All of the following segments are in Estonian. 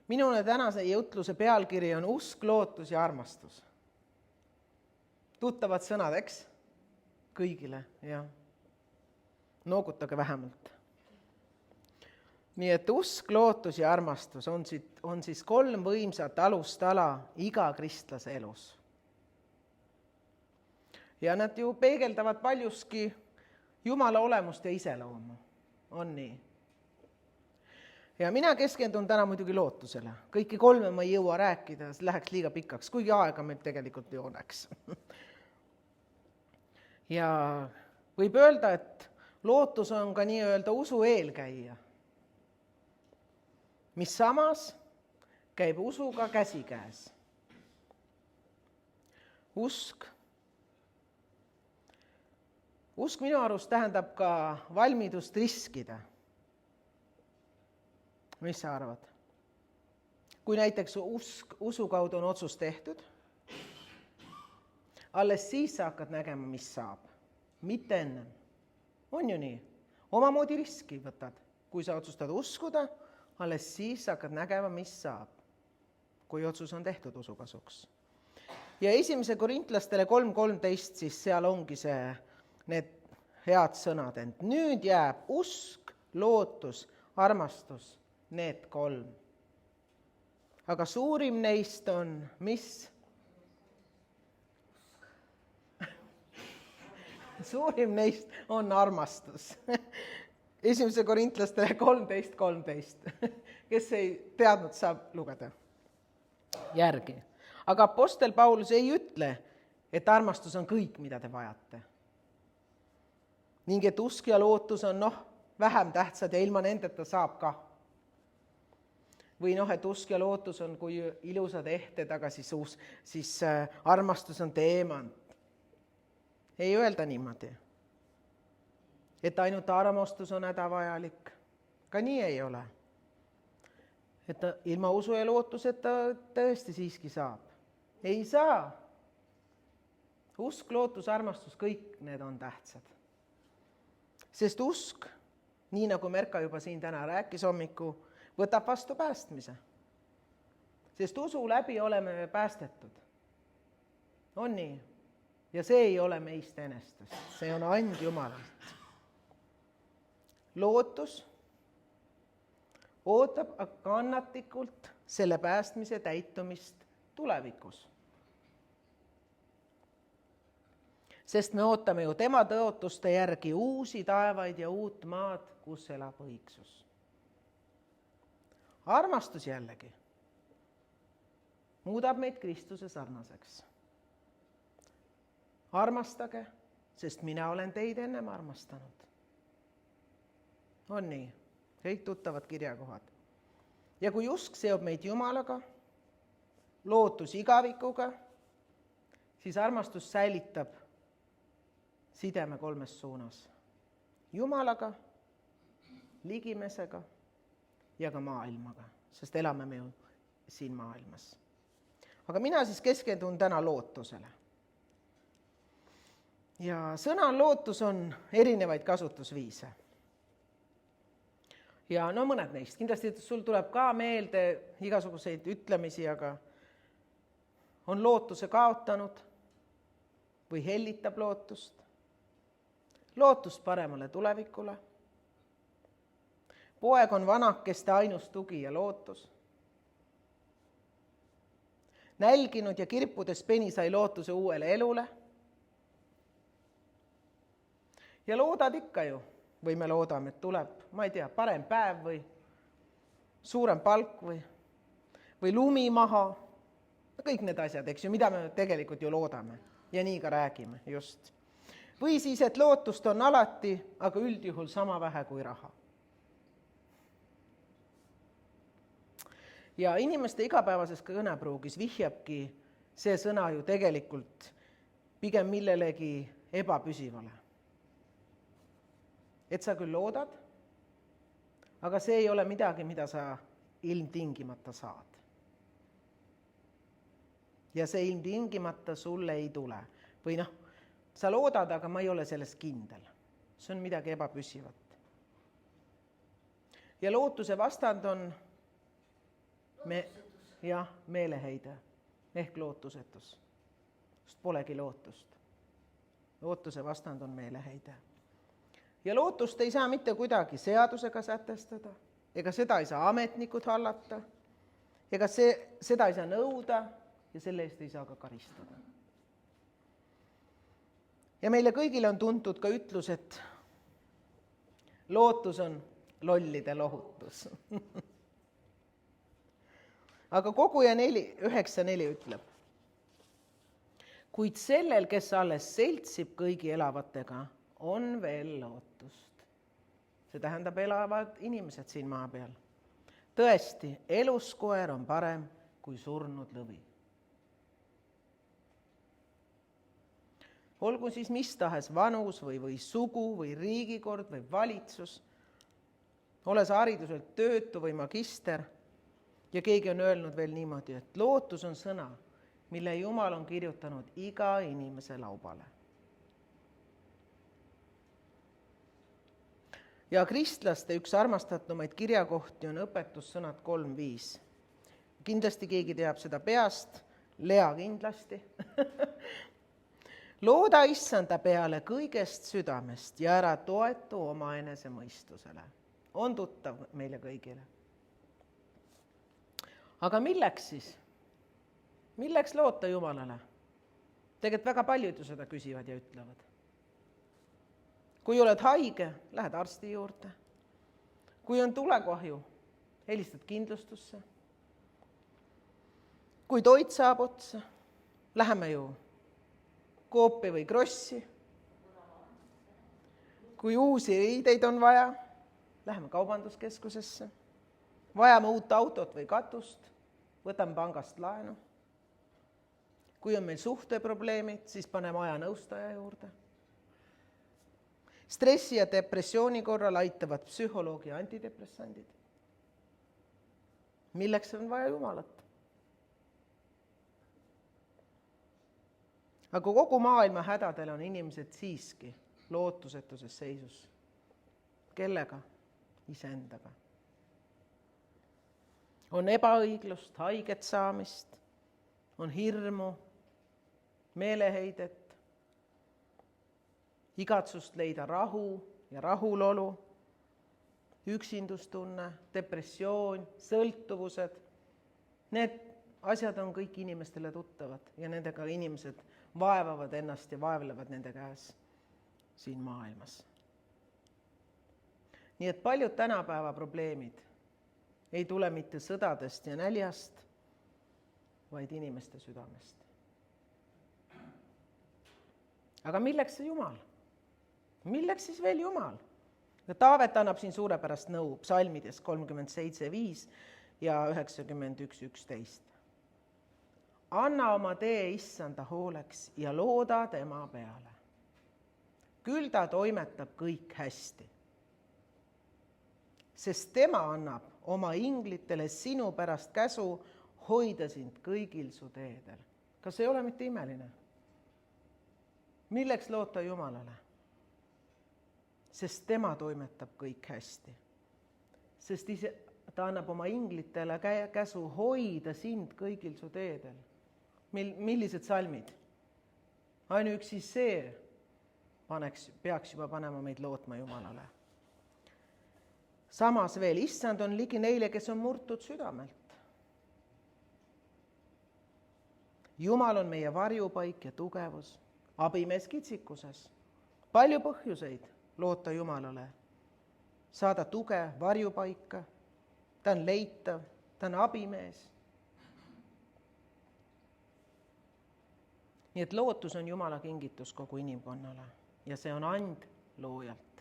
Minule tänase jutluse pealkiri on usk, lootus ja armastus. Tuttavad sõnad, eks? Kõigile, jah. Noogutage vähemalt. Nii et usk, lootus ja armastus on siis 3 võimsat alustala iga kristlase elus. Ja nad ju peegeldavad paljuski Jumala olemust ja iseloomu. On nii? Ja mina keskendun täna muidugi lootusele. Kõiki 3 ma ei jõua rääkida, see läheks liiga pikaks, kuigi aega meil tegelikult ju oleks. Ja võib öelda, et lootus on ka nii-öelda usu eelkäija, mis samas käib usuga käsikäes. Usk minu arust tähendab ka valmidust riskida. Mis sa arvad? Kui näiteks usu kaudu on otsus tehtud, alles siis sa hakkad nägema, mis saab. Mitte ennem. On ju nii? Omamoodi riski võtad. Kui sa otsustad uskuda, alles siis hakkad nägema, mis saab, kui otsus on tehtud usu kasuks. Ja 1. Korintlastele 3.13, siis seal ongi need head sõnad, et nüüd jääb usk, lootus, armastus, need 3. Aga suurim neist on, mis? Suurim neist on armastus. 1. Korintlastele 13.13. Kes ei teadnud, saab lugeda järgi. Aga apostel Paulus ei ütle, et armastus on kõik, mida te vajate. Ning et usk ja lootus on vähem tähtsad ja ilma nendeta saab ka. Või et usk ja lootus on kui ilusad ehted, aga siis armastus on teemant. Ei öelda niimoodi, et ainult armastus on hädavajalik. Ka nii ei ole. Et ilma usu ja lootuseta tõesti siiski saab. Ei saa. Usk, lootus, armastus, kõik need on tähtsad. Sest usk, nii nagu Merka juba siin täna rääkis hommiku, võtab vastu päästmise. Sest usu läbi oleme me päästetud. On nii? Ja see ei ole meist enestest. See on and Jumalalt. Lootus ootab kannatlikult selle päästmise täitumist tulevikus. Sest me ootame ju tema tõotuste järgi uusi taevaid ja uut maad, kus elab õigsus. Armastus jällegi muudab meid Kristuse sarnaseks. Armastage, sest mina olen teid ennem armastanud. On nii? Kõik tuttavad kirjakohad. Ja kui usk seob meid Jumalaga, lootus igavikuga, siis armastus säilitab sideme 3 suunas. Jumalaga, ligimesega ja ka maailmaga, sest elame me ju siin maailmas. Aga mina siis keskendun täna lootusele. Ja sõna lootus on erinevaid kasutusviise. Ja mõned neist. Kindlasti sul tuleb ka meelde igasuguseid ütlemisi, aga on lootuse kaotanud või hellitab lootust. Lootust paremale tulevikule. Poeg on vanakeste ainus tugi ja lootus. Nälginud ja kirpudes peni sai lootuse uuele elule. Ja loodad ikka ju, või me loodame, et tuleb, ma ei tea, parem päev või suurem palk või lumi maha. Kõik need asjad, eks ju, mida me tegelikult ju loodame ja nii ka räägime, just. Või siis, et lootust on alati, aga üldjuhul sama vähe kui raha. Ja inimeste igapäevases kõnepruugis vihjabki see sõna ju tegelikult pigem millelegi ebapüsivale. Et sa küll loodad, aga see ei ole midagi, mida sa ilmtingimata saad. Ja see ilmtingimata sulle ei tule. Või sa loodad, aga ma ei ole selles kindel. See on midagi ebapüsivat. Ja lootuse vastand on meeleheide ehk lootusetus. Sest polegi lootust. Lootuse vastand on meeleheide. Ja lootust ei saa mitte kuidagi seadusega sätestada, ega seda ei saa ametnikud hallata, ega seda ei saa nõuda ja selle eest ei saa ka karistada. Ja meile kõigile on tuntud ka ütlus, et lootus on lollide lohutus. Aga Koguja 9.4 ütleb, kuid sellel, kes alles seltsib kõigi elavatega, on veel lootust. See tähendab elavad inimesed siin maa peal. Tõesti, eluskoer on parem kui surnud lõvi. Olgu siis mis tahes vanus või sugu või riigikord või valitsus, ole sa hariduselt töötu või magister, ja keegi on öelnud veel niimoodi, et lootus on sõna, mille Jumal on kirjutanud iga inimese laubale. Ja kristlaste üks armastatumaid kirjakohti on õpetussõnad 3.5. Kindlasti keegi teab seda peast, Lea kindlasti. Looda issanda peale kõigest südamest ja ära toetu oma enese mõistusele. On tuttav meile kõigile. Aga milleks siis? Milleks loota Jumalale? Tegelikult väga paljud ju seda küsivad ja ütlevad. Kui oled haige, lähed arsti juurde. Kui on tulekahju, helistad kindlustusse. Kui toit saab otsa, läheme ju Coopi või Krossi. Kui uusi riideid on vaja, läheme kaubanduskeskusesse. Vajame uut autot või katust, võtame pangast laenu. Kui on meil suhteprobleemid, siis paneme ajanõustaja juurde. Stressi ja depressiooni korral aitavad psühholoogi ja antidepressandid. Milleks on vaja Jumalat? Aga kogu maailma hädadel on inimesed siiski lootusetuses seisus. Kellega? Iseendaga. On ebaõiglust, haiget saamist, on hirmu, meeleheidet, igatsust leida rahu ja rahulolu, üksindustunne, depressioon, sõltuvused. Need asjad on kõik inimestele tuttavad ja nendega inimesed vaevavad ennast ja vaevlevad nende käes siin maailmas. Nii et paljud tänapäeva probleemid ei tule mitte sõdadest ja näljast, vaid inimeste südamest. Aga milleks see Jumal? Milleks siis veel Jumal? Taavet annab siin suurepärast nõu psalmides 37.5 ja 91.11. Anna oma tee issanda hooleks ja looda tema peale. Küll ta toimetab kõik hästi. Sest tema annab oma inglitele sinu pärast käsu hoida sind kõigil su teedel. Kas ei ole mitte imeline? Milleks loota Jumalale? Sest tema toimetab kõik hästi. Sest ta annab oma inglitele käsu hoida sind kõigil su teedel. Millised salmid? Ainuüksi see peaks juba panema meid lootma Jumalale. Samas veel, issand on ligi neile, kes on murtud südamelt. Jumal on meie varjupaik ja tugevus, abimees kitsikuses. Palju põhjuseid loota Jumalale, saada tuge, varjupaika, ta on leitav, ta on abimees. Nii et lootus on Jumala kingitus kogu inimkonnale ja see on and loojalt.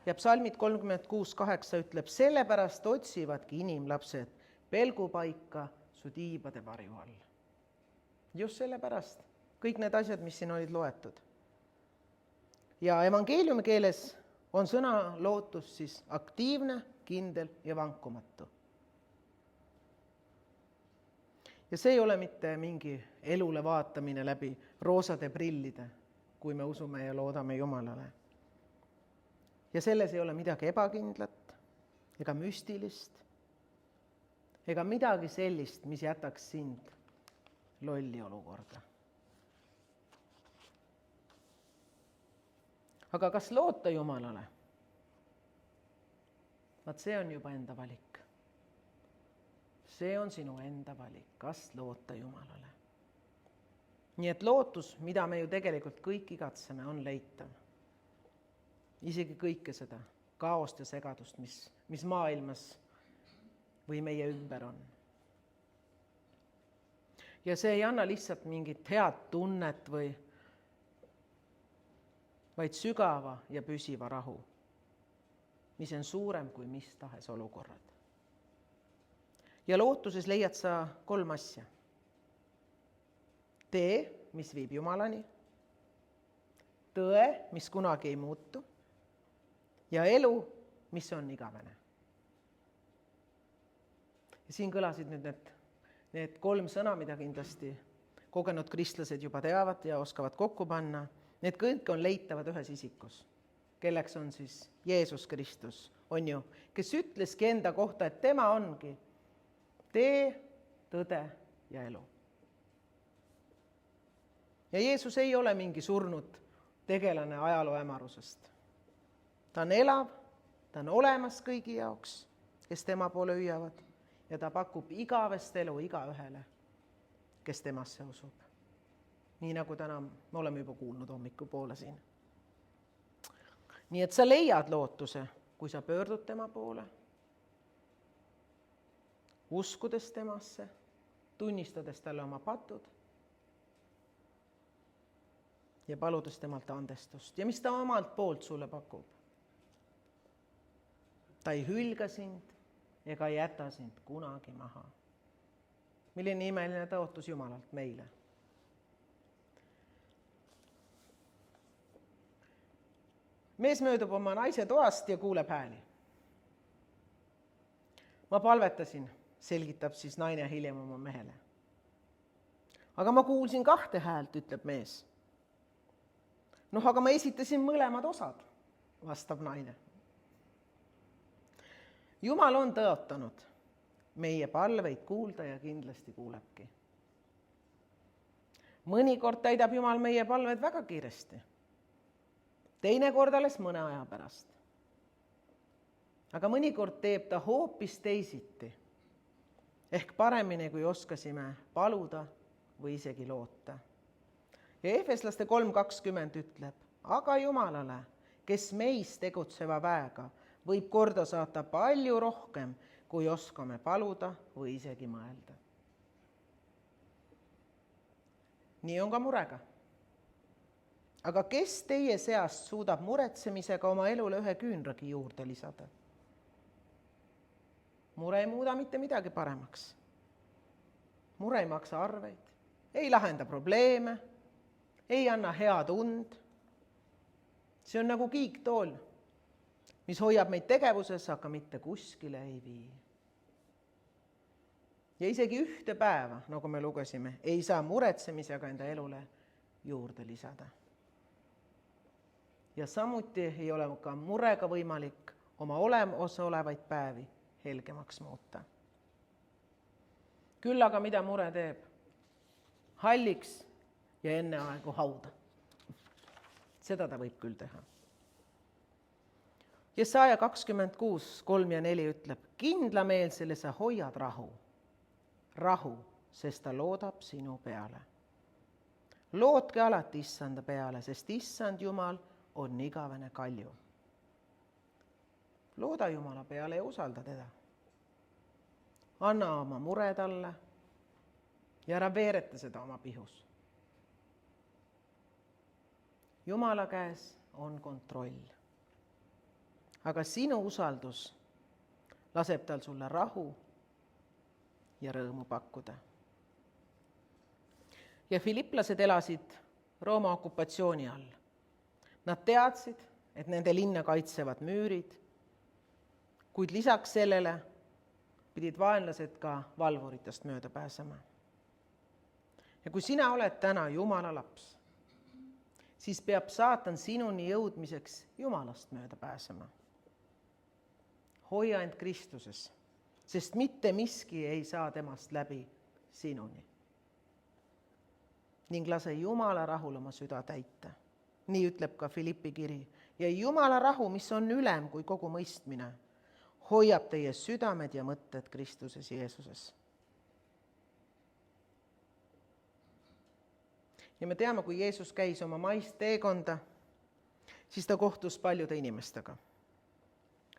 Ja psalmid 36.8 ütleb, sellepärast otsivadki inimlapsed pelgupaika su tiibade varju all. Just sellepärast kõik need asjad, mis siin olid loetud. Ja evangeeliumi keeles on sõna lootus siis aktiivne, kindel ja vankumatu. Ja see ei ole mitte mingi elule vaatamine läbi roosade prillide, kui me usume ja loodame Jumalale. Ja selles ei ole midagi ebakindlat ega müstilist. ega midagi sellist, mis jätaks sind lolli olukorda. Aga kas loota Jumalale? Vaat see on juba enda valik. See on sinu enda valik, kas loota Jumalale. Nii et lootus, mida me ju tegelikult kõik igatseme, on leitav. Isegi kõike seda kaost ja segadust, mis maailmas või meie ümber on. Ja see ei anna lihtsalt mingit head tunnet, vaid sügava ja püsiva rahu, mis on suurem kui mis tahes olukorrad. Ja lootuses leiad sa 3 asja. Tee, mis viib Jumalani, tõe, mis kunagi ei muutu, ja elu, mis on igavene. Ja siin kõlasid nüüd need 3 sõna, mida kindlasti kogenud kristlased juba teavad ja oskavad kokku panna. Need kõik on leitavad ühes isikus, kelleks on siis Jeesus Kristus, on ju, kes ütleski enda kohta, et tema ongi tee, tõde ja elu. Ja Jeesus ei ole mingi surnud tegelane ajaloo hämarusest. Ta on elav, ta on olemas kõigi jaoks, kes tema poole hüüavad, ja ta pakub igavest elu igaühele, kes temasse usub. Nii nagu täna me oleme juba kuulnud hommikupoole siin. Nii et sa leiad lootuse, kui sa pöördud tema poole, uskudes temasse, tunnistades talle oma patud ja paludes temalt andestust. Ja mis ta omalt poolt sulle pakub? Ta ei hülga sind ega jäta sind kunagi maha. Milline imeline tõotus Jumalalt meile. Mees möödub oma naise toast ja kuuleb hääli. Ma palvetasin, selgitab siis naine hiljem oma mehele. Aga ma kuulsin 2 häält, ütleb mees. Aga ma esitasin mõlemad osad, vastab naine. Jumal on tõotanud meie palveid kuulda ja kindlasti kuulebki. Mõnikord täidab Jumal meie palved väga kiiresti. Teinekord alles mõne aja pärast. Aga mõnikord teeb ta hoopis teisiti. Ehk paremini, kui oskasime paluda või isegi loota. Ja Efeslaste 3:20 ütleb, aga Jumalale, kes meis tegutseva väega, võib korda saata palju rohkem, kui oskame paluda või isegi mõelda. Nii on ka murega. Aga kes teie seast suudab muretsemisega oma elule 1 küünragi juurde lisada? Mure ei muuda mitte midagi paremaks. Mure ei maksa arveid, ei lahenda probleeme, ei anna head und. See on nagu kiiktool, mis hoiab meid tegevuses, aga mitte kuskile ei vii. Ja isegi 1 päeva, nagu me lugesime, ei saa muretsemisega enda elule juurde lisada. Ja samuti ei ole ka murega võimalik oma olemasolevaid päevi helgemaks muuta. Küll aga mida mure teeb? Halliks ja enneaegu hauda. Seda ta võib küll teha. Jesaja 26:3-4 ütleb, kindlameelsele sa hoiad rahu, sest ta loodab sinu peale. Lootke alati Issanda peale, sest Issand Jumal on igavene kalju. Looda Jumala peale ja usalda teda. Anna oma mure talle ja ära veereta seda oma pihus. Jumala käes on kontroll. Aga sinu usaldus laseb tal sulle rahu ja rõõmu pakkuda. Ja filiplased elasid Rooma okupatsiooni all. Nad teadsid, et nende linna kaitsevad müürid, kuid lisaks sellele pidid vaenlased ka valvuritest mööda pääsema. Ja kui sina oled täna Jumala laps, siis peab saatan sinuni jõudmiseks Jumalast mööda pääsema. Hoia end Kristuses sest mitte miski ei saa temast läbi sinuni. Ning lase Jumala rahul oma süda täita. Nii ütleb ka Filippi kiri. Ja Jumala rahu, mis on ülem kui kogu mõistmine, hoiab teie südamed ja mõtted Kristuses Jeesuses. Ja me teame, kui Jeesus käis oma maist teekonda, siis ta kohtus paljude inimestega.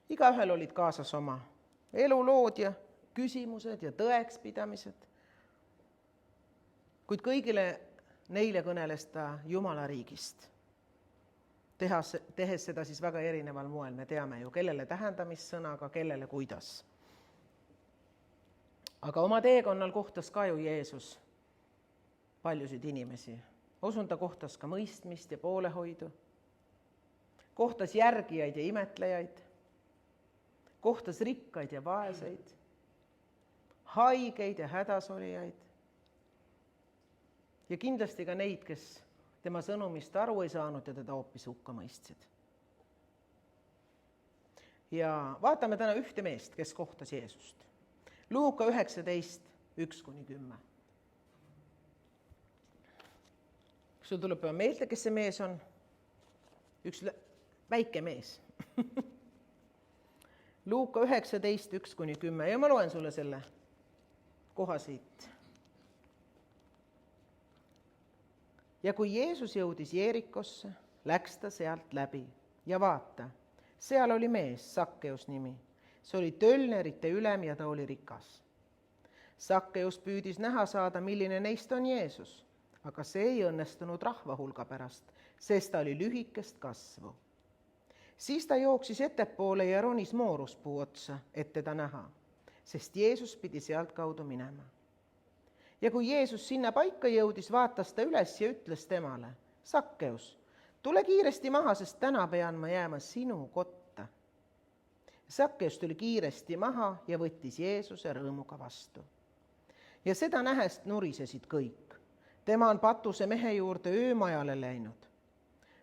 Igaühel olid kaasas oma elulood ja küsimused ja tõekspidamised. Kuid kõigile neile kõneles ta Jumala riigist. Tehes seda siis väga erineval moel, me teame ju, kellele tähendamissõnaga, kellele kuidas. Aga oma teekonnal kohtas ka ju Jeesus paljusid inimesi. Ta kohtas ka mõistmist ja poolehoidu. Kohtas järgijaid ja imetlejaid. Kohtas rikkaid ja vaeseid. Haigeid ja hädasolijaid. Ja kindlasti ka neid, kes tema sõnumist aru ei saanud ja teda hoopis hukka mõistsid. Ja vaatame täna ühte meest, kes kohtas Jeesust. Luuka 19, 1-10. Sul tuleb meelde, kes see mees on? Üks väike mees. Luuka 19, 1-10 ja ma loen sulle selle koha siit. Ja kui Jeesus jõudis Jeerikosse, läks ta sealt läbi ja vaata, seal oli mees, Sakkeus nimi. See oli tölnerite ülem ja ta oli rikas. Sakkeus püüdis näha saada, milline neist on Jeesus, aga see ei õnnestunud rahva hulga pärast, sest ta oli lühikest kasvu. Siis ta jooksis ettepoole ja ronis mooruspuu otsa, et teda näha, sest Jeesus pidi sealt kaudu minema. Ja kui Jeesus sinna paika jõudis, vaatas ta üles ja ütles temale, Sakkeus, tule kiiresti maha, sest täna pean ma jääma sinu kotta. Sakkeus tuli kiiresti maha ja võttis Jeesuse rõõmuga vastu. Ja seda nähes nurisesid kõik. Tema on patuse mehe juurde öömajale läinud.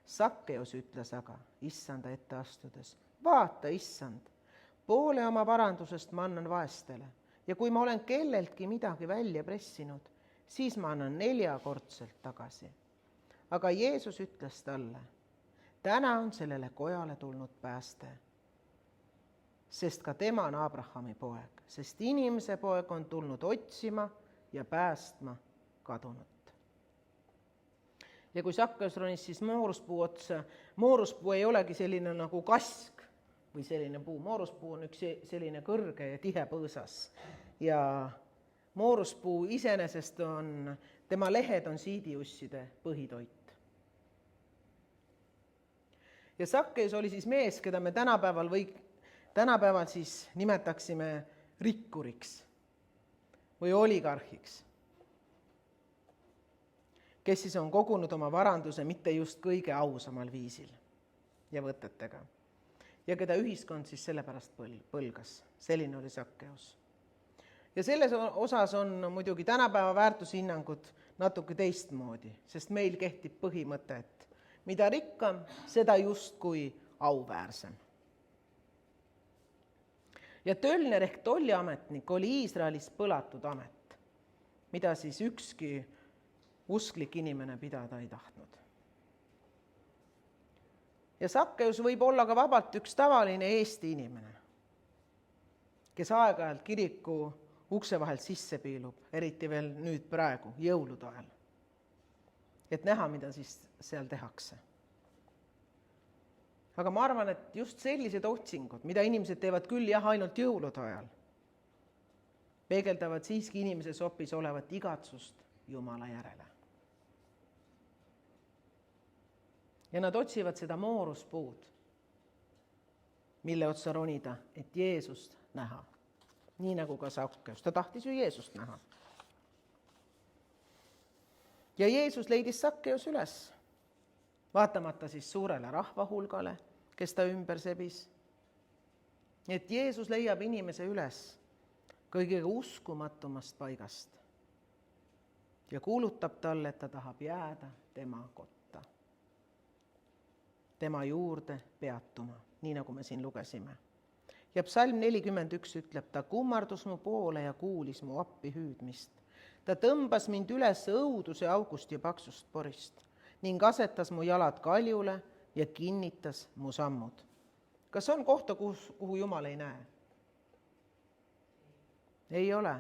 Sakkeus ütles aga, issanda ette astudes, vaata, issand, poole oma varandusest ma annan vaestele ja kui ma olen kelleltki midagi välja pressinud, siis ma annan 4-kordselt tagasi. Aga Jeesus ütles talle, täna on sellele kojale tulnud pääste, sest ka tema on Abrahami poeg, sest inimese poeg on tulnud otsima ja päästma kadunut. Ja kui Sakkeus ronis siis mooruspuu otsa, mooruspuu ei olegi selline nagu kask või selline puu. Mooruspuu on üks selline kõrge ja tihe põõsas. Ja mooruspuu iseenesest on, tema lehed on siidiusside põhitoit. Ja Sakkeus oli siis mees, keda me tänapäeval siis nimetaksime rikkuriks või oligarhiks, kes siis on kogunud oma varanduse mitte just kõige ausamal viisil ja võtetega. Ja keda ühiskond siis sellepärast põlgas. Selline oli Sakkeus. Ja selles osas on muidugi tänapäeva väärtushinnangud natuke teistmoodi, sest meil kehtib põhimõte, et mida rikkam, seda justkui auväärsem. Ja tölner ehk tolliametnik oli Iisraelis põlatud amet, mida siis ükski usklik inimene pidada ei tahtnud. Ja Sakkeus võib olla ka vabalt üks tavaline Eesti inimene, kes aeg-ajalt kiriku ukse vahelt sisse piilub, eriti veel nüüd praegu, jõulude ajal, et näha, mida siis seal tehakse. Aga ma arvan, et just sellised otsingud, mida inimesed teevad küll jah ainult jõulude ajal, peegeldavad siiski inimese sopis olevat igatsust Jumala järele. Ja nad otsivad seda mooruspuud, mille otsa ronida, et Jeesust näha. Nii nagu ka Sakkeus. Ta tahtis ju Jeesust näha. Ja Jeesus leidis Sakkeus üles, vaatamata siis suurele rahvahulgale, kes ta ümber sebis. Et Jeesus leiab inimese üles kõige uskumatumast paigast ja kuulutab talle, et ta tahab jääda tema kotta, tema juurde peatuma, nii nagu me siin lugesime. Ja psalm 41 ütleb, ta kummardus mu poole ja kuulis mu appi hüüdmist. Ta tõmbas mind üles õuduse august ja paksust porist ning asetas mu jalad kaljule ja kinnitas mu sammud. Kas on kohta, kuhu Jumal ei näe? Ei ole.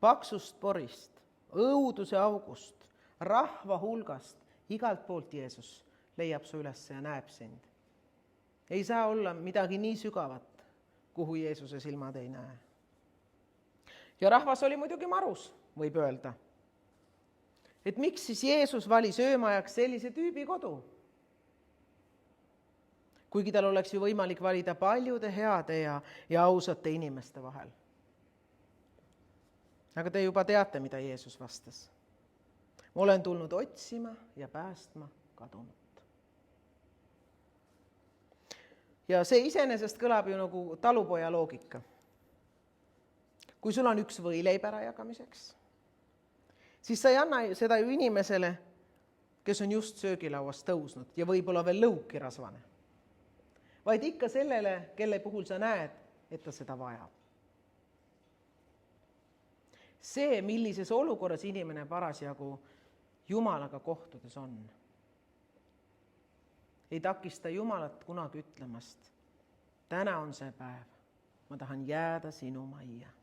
Paksust porist, õuduse august, rahva hulgast, igalt poolt Jeesus leiab su üles ja näeb sind. Ei saa olla midagi nii sügavat, kuhu Jeesuse silmad ei näe. Ja rahvas oli muidugi marus, võib öelda. Et miks siis Jeesus valis öömajaks sellise tüübi kodu? Kuigi tal oleks ju võimalik valida paljude heade ja ausate inimeste vahel. Aga te juba teate, mida Jeesus vastas. Ma olen tulnud otsima ja päästma kadunut. Ja see iseenesest kõlab ju nagu talupoja loogika. Kui sul on üks võileib ära jagamiseks, siis sa ei anna seda ju inimesele, kes on just söögilauast tõusnud ja võib-olla veel lõuki rasvane, vaid ikka sellele, kelle puhul sa näed, et ta seda vajab. See, millises olukorras inimene parasjagu Jumalaga kohtudes on, ei takista Jumalat kunagi ütlemast, täna on see päev, ma tahan jääda sinu majja.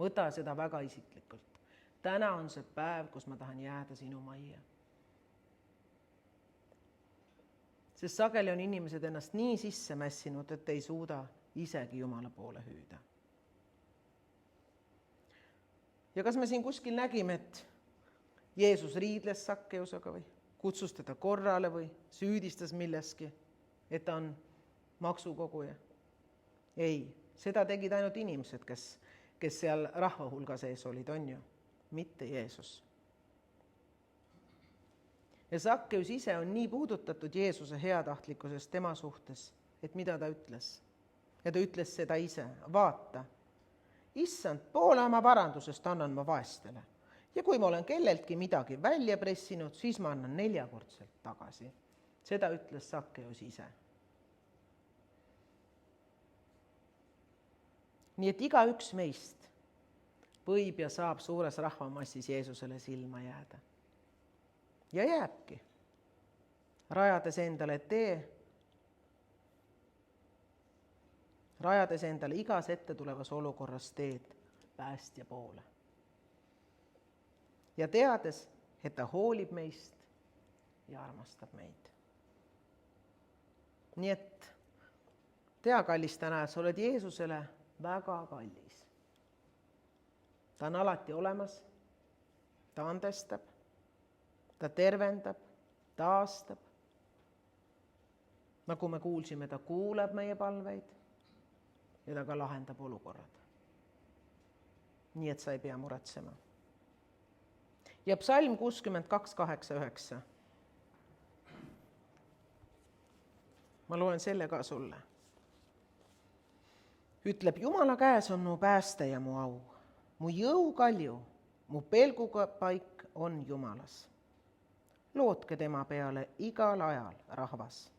Võta seda väga isiklikult. Täna on see päev, kus ma tahan jääda sinu majja. Sest sageli on inimesed ennast nii sisse mässinud, et ei suuda isegi Jumala poole hüüda. Ja kas me siin kuskil nägime, et Jeesus riidles Sakkeusega või kutsus teda korrale või süüdistas milleski, et ta on maksukoguja? Ei, seda tegid ainult inimesed, kes seal rahva hulga sees olid, on ju, mitte Jeesus. Ja Sakkeus ise on nii puudutatud Jeesuse heatahtlikkusest tema suhtes, et mida ta ütles? Ja ta ütles seda ise, vaata, issand, poole oma varandusest annan ma vaestele. Ja kui ma olen kelleltki midagi välja pressinud, siis ma annan 4-kordselt tagasi. Seda ütles Sakkeus ise. Nii et igaüks meist võib ja saab suures rahvamassis Jeesusele silma jääda. Ja jääbki, rajades endale tee, rajades endale igas ette tulevas olukorras teed päästja poole. Ja teades, et ta hoolib meist ja armastab meid. Nii et tea, kallis täna, sa oled Jeesusele väga kallis. Ta on alati olemas, ta andestab, ta tervendab, taastab. Nagu me kuulsime, ta kuuleb meie palveid ja ta ka lahendab olukorrad. Nii et sa ei pea muretsema. Ja psalm 62, 8, 9. Ma loen selle ka sulle. Ütleb, Jumala käes on mu pääste ja mu au. Mu jõukalju, mu pelgupaik on Jumalas. Lootke tema peale igal ajal, rahvas.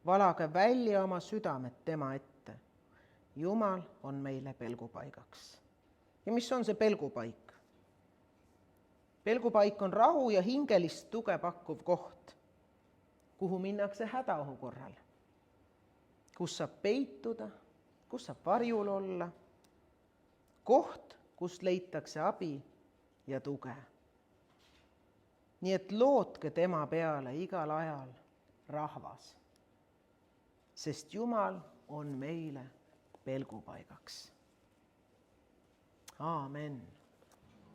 Valage välja oma südamed tema ette. Jumal on meile pelgupaigaks. Ja mis on see pelgupaik? Pelgupaik on rahu ja hingelist tuge pakkuv koht, kuhu minnakse hädaohu korral, kus saab peituda, kus saab varjul olla, koht, kust leitakse abi ja tuge. Nii et lootke tema peale igal ajal, rahvas, sest Jumal on meile pelgupaigaks. Aamen.